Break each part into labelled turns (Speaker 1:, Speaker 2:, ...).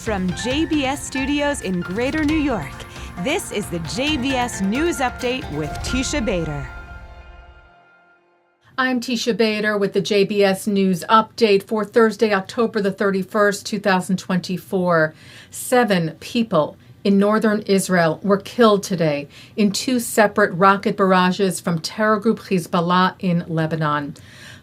Speaker 1: From JBS Studios in Greater New York, this is the JBS News Update with Teisha Bader.
Speaker 2: I'm Teisha Bader with the JBS News Update for Thursday, October the 31st, 2024. 7 people in northern Israel were killed today in 2 separate rocket barrages from terror group Hezbollah in Lebanon.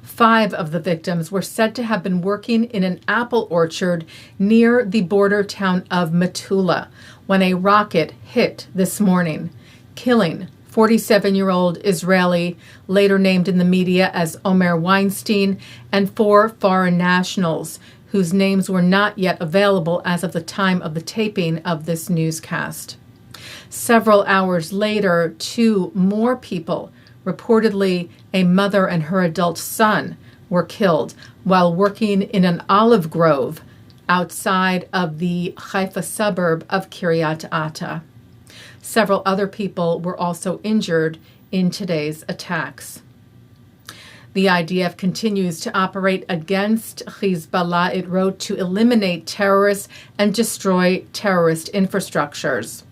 Speaker 2: 5 of the victims were said to have been working in an apple orchard near the border town of Metula when a rocket hit this morning, killing 47-year-old Israeli, later named in the media as Omer Weinstein, and 4 foreign nationals whose names were not yet available as of the time of the taping of this newscast. Several hours later, 2 more people, reportedly a mother and her adult son, were killed while working in an olive grove outside of the Haifa suburb of Kiryat Ata. Several other people were also injured in today's attacks. The IDF continues to operate against Hezbollah, it wrote, to eliminate terrorists and destroy terrorist infrastructures.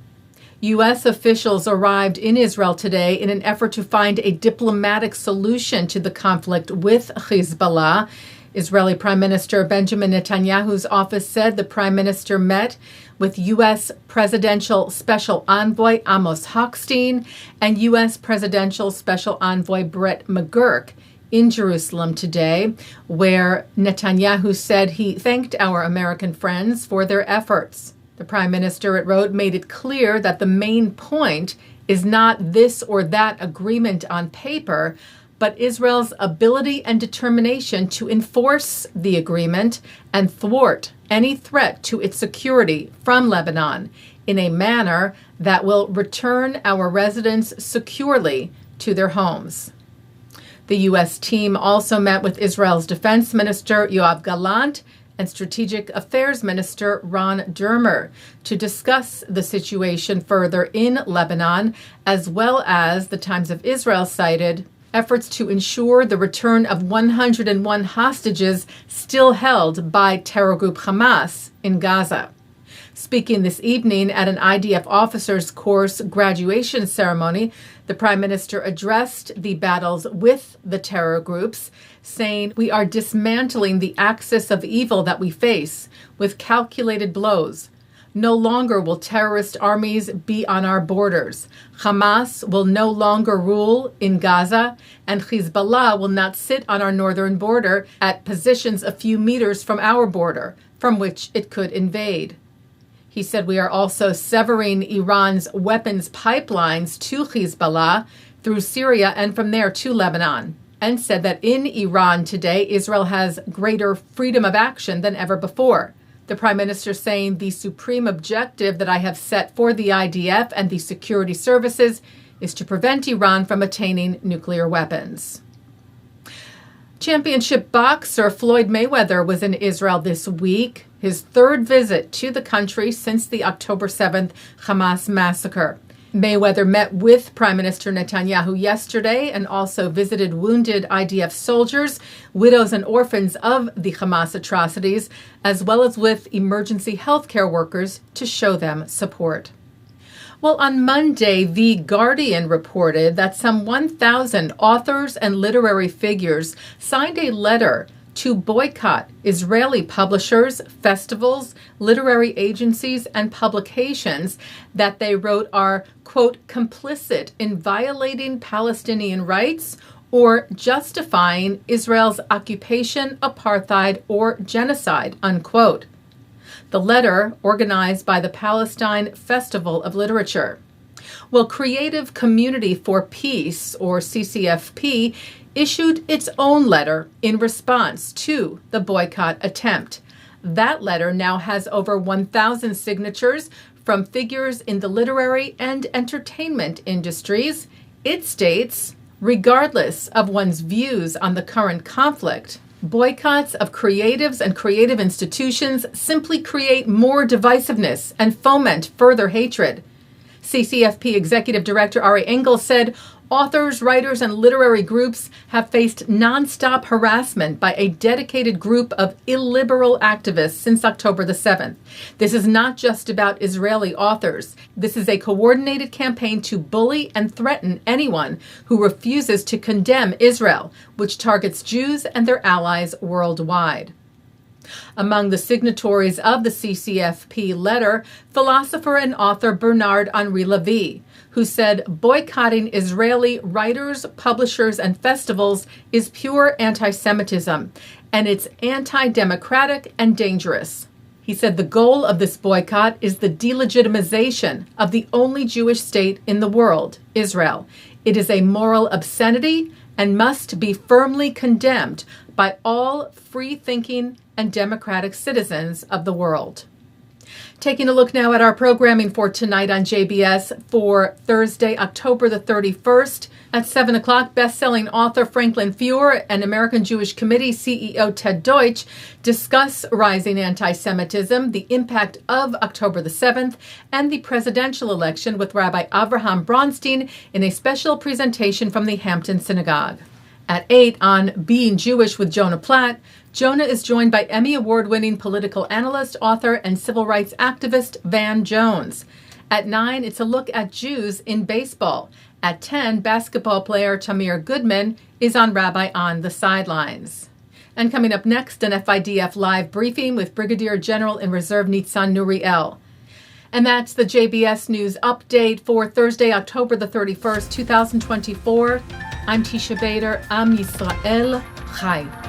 Speaker 2: U.S. officials arrived in Israel today in an effort to find a diplomatic solution to the conflict with Hezbollah. Israeli Prime Minister Benjamin Netanyahu's office said the Prime Minister met with U.S. Presidential Special Envoy Amos Hochstein and U.S. Presidential Special Envoy Brett McGurk in Jerusalem today, where Netanyahu said he thanked our American friends for their efforts. The Prime Minister, it wrote, made it clear that the main point is not this or that agreement on paper, but Israel's ability and determination to enforce the agreement and thwart any threat to its security from Lebanon in a manner that will return our residents securely to their homes. The U.S. team also met with Israel's Defense Minister Yoav Gallant and Strategic Affairs Minister Ron Dermer to discuss the situation further in Lebanon, as well as, the Times of Israel cited, efforts to ensure the return of 101 hostages still held by terror group Hamas in Gaza. Speaking this evening at an IDF officers course graduation ceremony, the Prime Minister addressed the battles with the terror groups, saying, "We are dismantling the axis of evil that we face with calculated blows. No longer will terrorist armies be on our borders. Hamas will no longer rule in Gaza, and Hezbollah will not sit on our northern border at positions a few meters from our border, from which it could invade." He said, "We are also severing Iran's weapons pipelines to Hezbollah through Syria and from there to Lebanon," and said that in Iran today, Israel has greater freedom of action than ever before. The Prime Minister saying, "The supreme objective that I have set for the IDF and the security services is to prevent Iran from attaining nuclear weapons." Championship boxer Floyd Mayweather was in Israel this week, his 3rd visit to the country since the October 7th Hamas massacre. Mayweather met with Prime Minister Netanyahu yesterday and also visited wounded IDF soldiers, widows and orphans of the Hamas atrocities, as well as with emergency healthcare workers to show them support. Well, on Monday, The Guardian reported that some 1,000 authors and literary figures signed a letter to boycott Israeli publishers, festivals, literary agencies, and publications that they wrote are, quote, complicit in violating Palestinian rights or justifying Israel's occupation, apartheid, or genocide, unquote. The letter, organized by the Palestine Festival of Literature. Well, Creative Community for Peace, or CCFP, issued its own letter in response to the boycott attempt. That letter now has over 1,000 signatures from figures in the literary and entertainment industries. It states, regardless of one's views on the current conflict, boycotts of creatives and creative institutions simply create more divisiveness and foment further hatred. CCFP Executive Director Ari Engel said, Authors, writers, and literary groups have faced nonstop harassment by a dedicated group of illiberal activists since October the 7th. This is not just about Israeli authors. This is a coordinated campaign to bully and threaten anyone who refuses to condemn Israel, which targets Jews and their allies worldwide. Among the signatories of the CCFP letter, philosopher and author Bernard-Henri Lévy, who said boycotting Israeli writers, publishers, and festivals is pure anti-Semitism, and it's anti-democratic and dangerous. He said the goal of this boycott is the delegitimization of the only Jewish state in the world, Israel. It is a moral obscenity and must be firmly condemned by all free-thinking and democratic citizens of the world. Taking a look now at our programming for tonight on JBS for Thursday, October the 31st. At 7 o'clock, best-selling author Franklin Foer and American Jewish Committee CEO Ted Deutch discuss rising anti-Semitism, the impact of October the 7th, and the presidential election with Rabbi Avraham Bronstein in a special presentation from the Hampton Synagogue. At 8 on Being Jewish with Jonah Platt, Jonah is joined by Emmy Award-winning political analyst, author, and civil rights activist Van Jones. At 9, it's a look at Jews in baseball. At 10, basketball player Tamir Goodman is on Rabbi on the Sidelines. And coming up next, an FIDF live briefing with Brigadier General in Reserve Nitzan Nuriel. And that's the JBS News Update for Thursday, October the 31st, 2024. I'm Teisha Bader. Am Yisrael Chai.